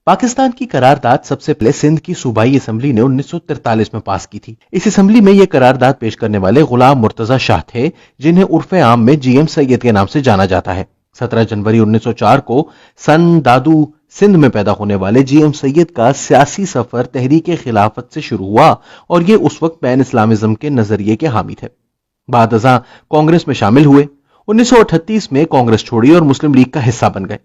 پاکستان کی قرارداد سب سے پہلے سندھ کی صوبائی اسمبلی نے 1943 میں پاس کی تھی۔ اس اسمبلی میں یہ قرارداد پیش کرنے والے غلام مرتضی شاہ تھے، جنہیں عرف عام میں جی ایم سید کے نام سے جانا جاتا ہے۔ 17 جنوری 1904 کو سن دادو سندھ میں پیدا ہونے والے جی ایم سید کا سیاسی سفر تحریک خلافت سے شروع ہوا اور یہ اس وقت پین اسلامزم کے نظریے کے حامی تھے۔ بعد ازاں کانگریس میں شامل ہوئے۔ 1938 میں کانگریس چھوڑی اور مسلم لیگ کا حصہ بن گئے۔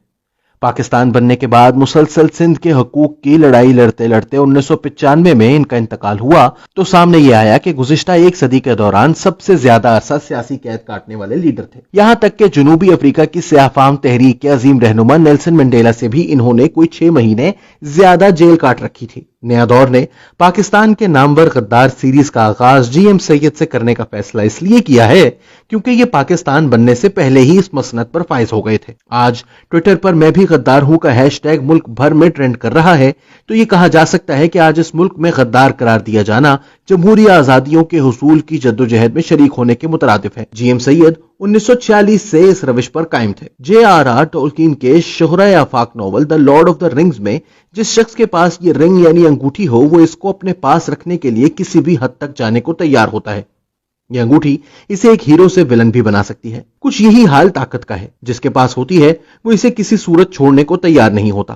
پاکستان بننے کے بعد مسلسل سندھ کے حقوق کی لڑائی لڑتے لڑتے 1995 میں ان کا انتقال ہوا تو سامنے یہ آیا کہ گزشتہ ایک صدی کے دوران سب سے زیادہ عرصہ سیاسی قید کاٹنے والے لیڈر تھے، یہاں تک کہ جنوبی افریقہ کی سیاہ فام تحریک کے عظیم رہنما نیلسن منڈیلا سے بھی انہوں نے کوئی 6 مہینے زیادہ جیل کاٹ رکھی تھی۔ نیا دور نے پاکستان کے نامور غدار سیریز کا آغاز جی ایم سید سے کرنے کا فیصلہ اس لیے کیا ہے کیونکہ یہ پاکستان بننے سے پہلے ہی اس مسند پر فائز ہو گئے تھے۔ آج ٹویٹر پر میں بھی غدار ہوں کا ہیش ٹیگ ملک بھر میں ٹرینڈ کر رہا ہے تو یہ کہا جا سکتا ہے کہ آج اس ملک میں غدار قرار دیا جانا جمہوری آزادیوں کے حصول کی جدوجہد میں شریک ہونے کے مترادف ہے۔ جی ایم سید 1946 سے اس روش پر قائم تھے۔ جے آر آر ٹولکین کے شہرۂ آفاق ناول the Lord of the Rings میں جس شخص کے پاس یہ رنگ یعنی انگوٹھی ہو وہ اس کو اپنے پاس رکھنے کے لیے کسی بھی حد تک جانے کو تیار ہوتا ہے۔ یہ انگوٹھی اسے ایک ہیرو سے ولن بھی بنا سکتی ہے۔ کچھ یہی حال طاقت کا ہے، جس کے پاس ہوتی ہے وہ اسے کسی صورت چھوڑنے کو تیار نہیں ہوتا۔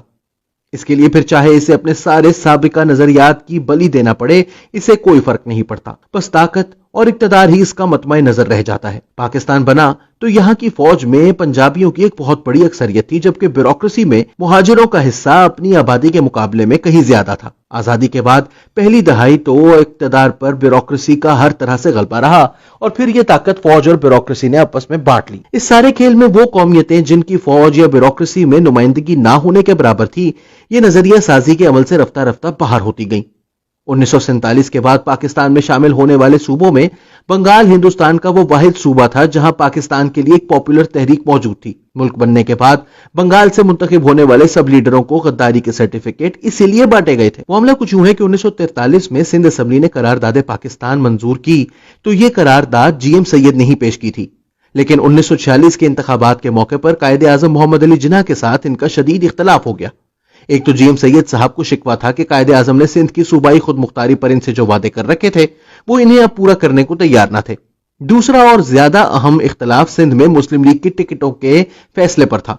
اس کے لیے پھر چاہے اسے اپنے سارے سابقہ نظریات کی بلی دینا پڑے، اسے کوئی فرق نہیں پڑتا، بس طاقت اور اقتدار ہی اس کا مطمع نظر رہ جاتا ہے۔ پاکستان بنا تو یہاں کی فوج میں پنجابیوں کی ایک بہت بڑی اکثریت تھی، جبکہ بیوروکریسی میں مہاجروں کا حصہ اپنی آبادی کے مقابلے میں کہیں زیادہ تھا۔ آزادی کے بعد پہلی دہائی تو اقتدار پر بیوروکریسی کا ہر طرح سے غلبہ رہا اور پھر یہ طاقت فوج اور بیوروکریسی نے آپس میں بانٹ لی۔ اس سارے کھیل میں وہ قومیتیں جن کی فوج یا بیوروکریسی میں نمائندگی نہ ہونے کے برابر تھی، یہ نظریہ سازی کے عمل سے رفتہ رفتہ باہر ہوتی گئیں۔ 1947 کے بعد پاکستان میں شامل ہونے والے صوبوں میں بنگال ہندوستان کا وہ واحد صوبہ تھا جہاں پاکستان کے لیے ایک پاپولر تحریک موجود تھی۔ ملک بننے کے بعد بنگال سے منتخب ہونے والے سب لیڈروں کو غداری کے سرٹیفکیٹ اسی لیے بانٹے گئے تھے۔ معاملہ کچھ یوں ہے کہ 1943 میں سندھ اسمبلی نے قرارداد پاکستان منظور کی تو یہ قرارداد جی ایم سید نے ہی پیش کی تھی، لیکن 1946 کے انتخابات کے موقع پر قائد اعظم محمد علی جناح کے ساتھ ان کا شدید اختلاف ہو گیا۔ ایک تو جی ایم سید صاحب کو شکوہ تھا کہ قائد اعظم نے سندھ کی صوبائی خود مختاری پر ان سے جو وعدے کر رکھے تھے وہ انہیں اب پورا کرنے کو تیار نہ تھے۔ دوسرا اور زیادہ اہم اختلاف سندھ میں مسلم لیگ کی ٹکٹوں کے فیصلے پر تھا۔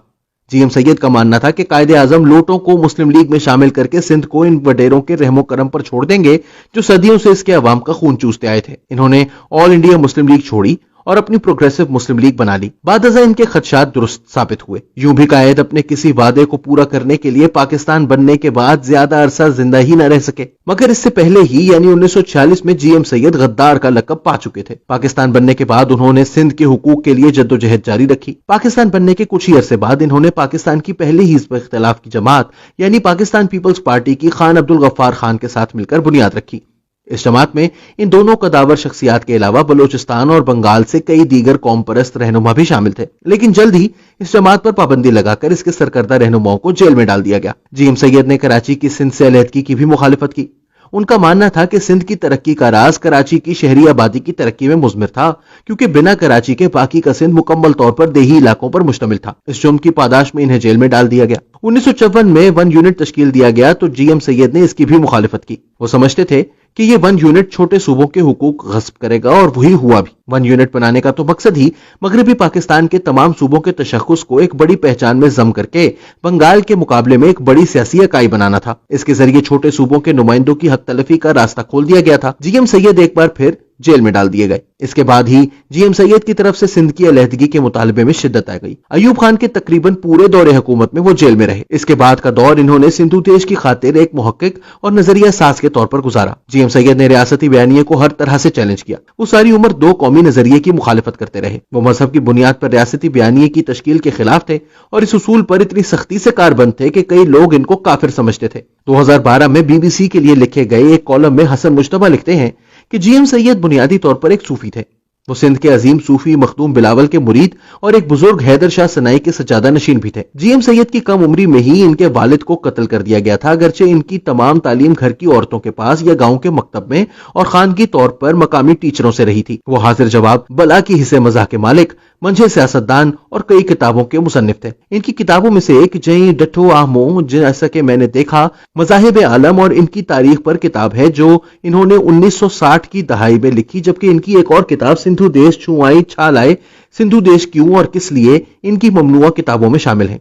جی ایم سید کا ماننا تھا کہ قائد اعظم لوٹوں کو مسلم لیگ میں شامل کر کے سندھ کو ان وڈیروں کے رحم و کرم پر چھوڑ دیں گے جو صدیوں سے اس کے عوام کا خون چوستے آئے تھے۔ انہوں نے آل انڈیا مسلم لیگ چھوڑی اور اپنی پروگریسو مسلم لیگ بنا لی۔ بعد ازاں ان کے خدشات درست ثابت ہوئے۔ یوں بھی قائد اپنے کسی وعدے کو پورا کرنے کے لیے پاکستان بننے کے بعد زیادہ عرصہ زندہ ہی نہ رہ سکے، مگر اس سے پہلے ہی یعنی 1946 میں جی ایم سید غدار کا لقب پا چکے تھے۔ پاکستان بننے کے بعد انہوں نے سندھ کے حقوق کے لیے جدوجہد جاری رکھی۔ پاکستان بننے کے کچھ ہی عرصے بعد انہوں نے پاکستان کی پہلی حزب اختلاف کی جماعت یعنی پاکستان پیپلز پارٹی کی خان عبدالغفار خان کے ساتھ مل کر بنیاد رکھی۔ اس جماعت میں ان دونوں قداور شخصیات کے علاوہ بلوچستان اور بنگال سے کئی دیگر قوم پرست رہنما بھی شامل تھے، لیکن جلد ہی اس جماعت پر پابندی لگا کر اس کے سرکردہ رہنماؤں کو جیل میں ڈال دیا گیا۔ جی ایم سید نے کراچی کی سندھ سے علیحدگی کی بھی مخالفت کی۔ ان کا ماننا تھا کہ سندھ کی ترقی کا راز کراچی کی شہری آبادی کی ترقی میں مضمر تھا، کیونکہ بنا کراچی کے باقی کا سندھ مکمل طور پر دیہی علاقوں پر مشتمل تھا۔ اس جرم کی پاداش میں انہیں جیل میں ڈال دیا گیا۔ 1954 میں 1 یونٹ تشکیل دیا گیا تو جی ایم سید نے اس کی بھی مخالفت کی۔ وہ سمجھتے تھے کہ یہ 1 یونٹ چھوٹے صوبوں کے حقوق غصب کرے گا اور وہی ہوا بھی۔ 1 یونٹ بنانے کا تو مقصد ہی مغربی پاکستان کے تمام صوبوں کے تشخص کو ایک بڑی پہچان میں ضم کر کے بنگال کے مقابلے میں ایک بڑی سیاسی اکائی بنانا تھا۔ اس کے ذریعے چھوٹے صوبوں کے نمائندوں کی حق تلفی کا راستہ کھول دیا گیا تھا۔ جی ایم سید ایک بار پھر جیل میں ڈال دیے گئے۔ اس کے بعد ہی جی ایم سید کی طرف سے سندھ کی علیحدگی کے مطالبے میں شدت آ گئی۔ ایوب خان کے تقریباً پورے دور حکومت میں وہ جیل میں رہے۔ اس کے بعد کا دور انہوں نے سندھو دیش کی خاطر ایک محقق اور نظریہ ساز کے طور پر گزارا۔ جی ایم سید نے ریاستی بیانیے کو ہر طرح سے چیلنج کیا۔ وہ ساری عمر 2 قومی نظریے کی مخالفت کرتے رہے۔ وہ مذہب کی بنیاد پر ریاستی بیانیے کی تشکیل کے خلاف تھے اور اس اصول پر اتنی سختی سے کاربند تھے کہ کئی لوگ ان کو کافر سمجھتے تھے۔ 2012 میں بی بی سی کے لیے لکھے گئے ایک کالم میں حسن مجتبیٰ لکھتے ہیں کہ جی ایم سید بنیادی طور پر ایک صوفی تھے۔ وہ سندھ کے عظیم صوفی مخدوم بلاول کے مرید اور ایک بزرگ حیدر شاہ سنائی کے سجادہ نشین بھی تھے۔ جی ایم سید کی کم عمری میں ہی ان کے والد کو قتل کر دیا گیا تھا، اگرچہ ان کی تمام تعلیم گھر کی عورتوں کے پاس یا گاؤں کے مکتب میں اور خانگی طور پر مقامی ٹیچروں سے رہی تھی۔ وہ حاضر جواب بلا کی حصے مزاح کے مالک منجھے سیاستدان اور کئی کتابوں کے مصنف تھے۔ ان کی کتابوں میں سے ایک جہیں ڈٹھو آہمو جیسا کہ میں نے دیکھا مذاہب عالم اور ان کی تاریخ پر کتاب ہے جو انہوں نے 1960 کی دہائی میں لکھی، جبکہ ان کی ایک اور کتاب سندھو دیش چھو آئی چھال آئے سندھو دیش کیوں اور کس لیے ان کی ممنوعہ کتابوں میں شامل ہیں۔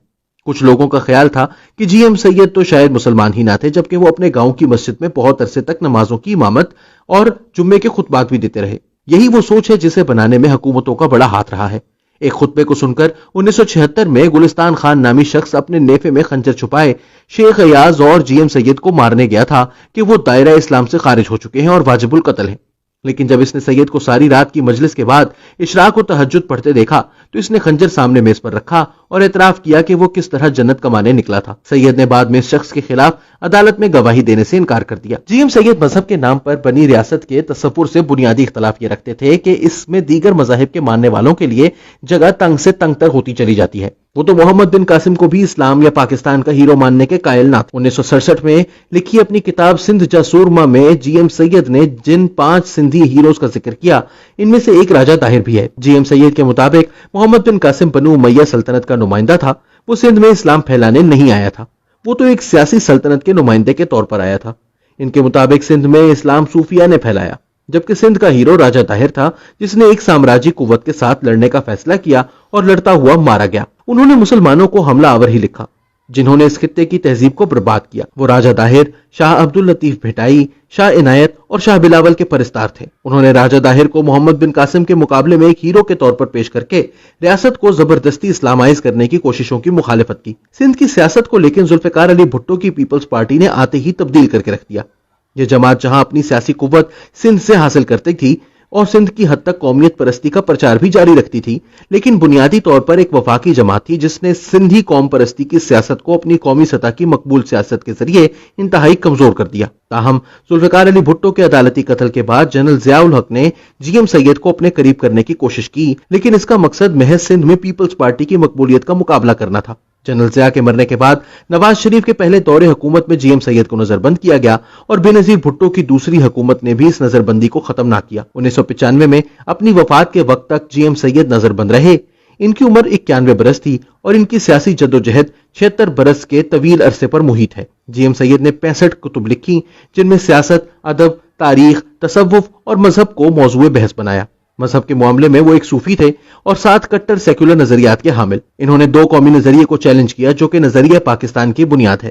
کچھ لوگوں کا خیال تھا کہ جی ایم سید تو شاید مسلمان ہی نہ تھے، جبکہ وہ اپنے گاؤں کی مسجد میں بہت عرصے تک نمازوں کی امامت اور جمعے کے خطبات بھی دیتے رہے۔ یہی وہ سوچ ہے جسے بنانے میں حکومتوں کا بڑا ہاتھ رہا ہے۔ ایک خطبے کو سن کر 1976 میں گلستان خان نامی شخص اپنے نیفے میں خنجر چھپائے شیخ ایاز اور جی ایم سید کو مارنے گیا تھا کہ وہ دائرہ اسلام سے خارج ہو چکے ہیں اور واجب القتل ہیں، لیکن جب اس نے سید کو ساری رات کی مجلس کے بعد اشراق و تہجد پڑھتے دیکھا تو اس نے خنجر سامنے میز پر رکھا اور اعتراف کیا کہ وہ کس طرح جنت کمانے نکلا تھا۔ سید نے بعد میں اس شخص کے خلاف عدالت میں گواہی دینے سے انکار کر دیا۔ جی ایم سید مذہب کے نام پر بنی ریاست کے تصور سے بنیادی اختلاف یہ رکھتے تھے کہ اس میں دیگر مذاہب کے ماننے والوں کے لیے جگہ تنگ سے تنگ تر ہوتی چلی جاتی ہے۔ وہ تو محمد بن قاسم کو بھی اسلام یا پاکستان کا ہیرو ماننے کے قائل نہ تھے۔ 1967 میں لکھی اپنی کتاب سندھ جا سورما میں جی ایم سید نے جن 5 سندھی ہیروز کا ذکر کیا ان میں سے ایک راجہ طاہر بھی ہے۔ جی ایم سید کے مطابق محمد بن قاسم بنو امیہ سلطنت کا نمائندہ تھا، وہ سندھ میں اسلام پھیلانے نہیں آیا تھا، وہ تو ایک سیاسی سلطنت کے نمائندے کے طور پر آیا تھا۔ ان کے مطابق سندھ میں اسلام صوفیہ نے پھیلایا، جبکہ سندھ کا ہیرو راجہ طاہر تھا جس نے ایک سامراجی قوت کے ساتھ لڑنے کا فیصلہ کیا اور لڑتا ہوا مارا گیا۔ انہوں نے مسلمانوں کو حملہ آور ہی لکھا جنہوں نے اس خطے کی تہذیب کو برباد کیا۔ وہ راجہ طاہر، شاہ عبد اللطیف بھٹائی، شاہ عنایت اور شاہ بلاول کے پرستار تھے۔ انہوں نے راجہ طاہر کو محمد بن قاسم کے مقابلے میں ایک ہیرو کے طور پر پیش کر کے ریاست کو زبردستی اسلامائز کرنے کی کوششوں کی مخالفت کی۔ سندھ کی سیاست کو لیکن ذوالفقار علی بھٹو کی پیپلز پارٹی نے آتے ہی تبدیل کر کے رکھ دیا۔ یہ جماعت جہاں اپنی سیاسی قوت سندھ سے حاصل کرتی تھی اور سندھ کی حد تک قومیت پرستی کا پرچار بھی جاری رکھتی تھی، لیکن بنیادی طور پر ایک وفاقی جماعت تھی جس نے سندھی قوم پرستی کی سیاست کو اپنی قومی سطح کی مقبول سیاست کے ذریعے انتہائی کمزور کر دیا۔ تاہم ذوالفقار علی بھٹو کے عدالتی قتل کے بعد جنرل ضیاء الحق نے جی ایم سید کو اپنے قریب کرنے کی کوشش کی، لیکن اس کا مقصد محض سندھ میں پیپلز پارٹی کی مقبولیت کا مقابلہ کرنا تھا۔ جنرل ضیاء کے مرنے کے بعد نواز شریف کے پہلے دور حکومت میں جی ایم سید کو نظر بند کیا گیا اور بے نظیر بھٹو کی دوسری حکومت نے بھی اس نظر بندی کو ختم نہ کیا۔ 1995 میں اپنی وفات کے وقت تک جی ایم سید نظر بند رہے۔ ان کی عمر 91 برس تھی اور ان کی سیاسی جدوجہد 76 برس کے طویل عرصے پر محیط ہے۔ جی ایم سید نے 65 کتب لکھی جن میں سیاست، ادب، تاریخ، تصوف اور مذہب کو موضوع بحث بنایا۔ مذہب کے معاملے میں وہ ایک صوفی تھے اور 7 کٹر سیکولر نظریات کے حامل۔ انہوں نے 2 قومی نظریے کو چیلنج کیا جو کہ نظریہ پاکستان کی بنیاد ہے۔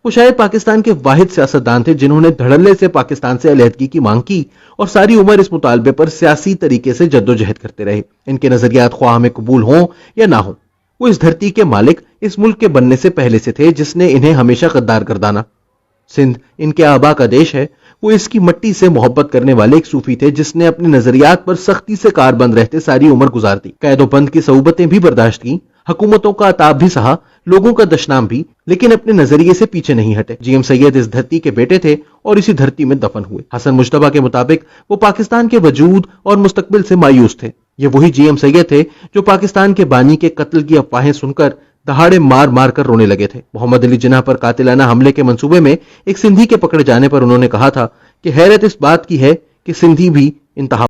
وہ شاید پاکستان کے واحد سیاستدان تھے جنہوں نے دھڑلے سے پاکستان سے علیحدگی کی مانگ کی اور ساری عمر اس مطالبے پر سیاسی طریقے سے جدوجہد کرتے رہے۔ ان کے نظریات خواہ ہمیں قبول ہوں یا نہ ہوں، وہ اس دھرتی کے مالک، اس ملک کے بننے سے پہلے سے تھے جس نے انہیں ہمیشہ غدار گردانا۔ سندھ ان کے آبا کا دیش ہے، وہ اس کی مٹی سے محبت کرنے والے ایک صوفی تھے جس نے اپنے نظریات پر سختی سے کار بند رہتے ساری عمر گزار دی، قید و بند کی صعوبتیں بھی برداشت کی، حکومتوں کا عتاب بھی سہا، لوگوں کا دشنام بھی، لیکن اپنے نظریے سے پیچھے نہیں ہٹے۔ جی ایم سید اس دھرتی کے بیٹے تھے اور اسی دھرتی میں دفن ہوئے۔ حسن مجتبیٰ کے مطابق وہ پاکستان کے وجود اور مستقبل سے مایوس تھے۔ یہ وہی جی ایم سید تھے جو پاکستان کے بانی کے قتل کی افواہیں سن کر دہاڑے مار مار کر رونے لگے تھے۔ محمد علی جناح پر قاتلانہ حملے کے منصوبے میں ایک سندھی کے پکڑے جانے پر انہوں نے کہا تھا کہ حیرت اس بات کی ہے کہ سندھی بھی انتہا